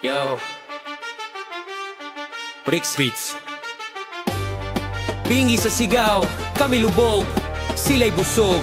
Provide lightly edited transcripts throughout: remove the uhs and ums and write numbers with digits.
Yo Brick Streets. Bingi sa sigaw, kami lubog, sila'y busog.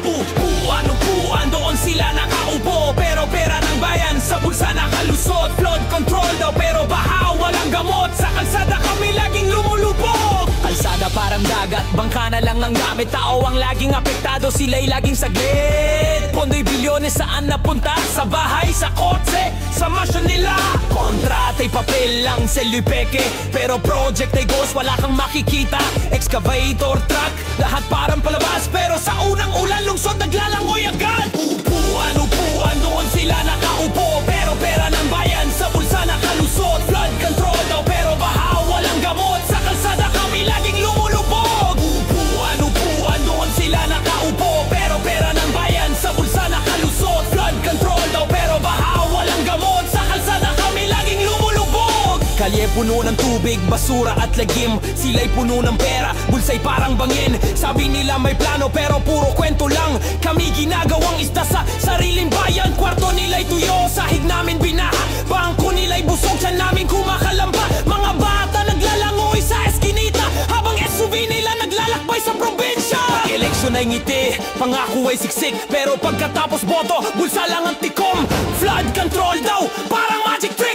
Upuan doon sila nakaupo, pero pera ng bayan sa bulsa nakalusot. Flood control daw pero baha walang gamot, sa kalsada kami laging lumulubog. Kalsada parang dagat, bangka na lang ang gamit, tao ang laging apektado, sila'y laging saglit. Pondo'y bilyones saan napunta, sa bahay, sa kotse, sa masyon nila. Kontrata'y papel lang, selupeke, pero project ay ghost, wala kang makikita. Excavator, truck, lahat parang palabas, pero sa unang ulan lungsod naglalangoy agad. Upuan doon sila nakaupo, pero pera ng bayan sa bulsa nakalusot. Flood control daw pero baha walang gamot, sa kalsada kami laging lumulubog. Upuan doon sila nakaupo, pero pera ng bayan sa bulsa nakalusot. Flood control daw pero baha walang gamot, sa kalsada kami laging lumulubog. Kalye puno ng tubig, basura at lagim, sila'y puno ng pera, bulsa'y parang bangin. Sabi nila may plano pero puro kwento lang, kami ginagawang isda sa sariling bayan. Kwarto nila'y tuyo, sahig namin binaha, bangko nila'y busog, tiyan namin kumakalamba. Mga bata naglalangoy sa eskinita, habang SUV nila naglalakbay sa probinsya. Pag-eleksyon ay ngiti, pangako ay siksik, pero pagkatapos boto, bulsa lang ang tikom. Flood control daw, parang magic trick.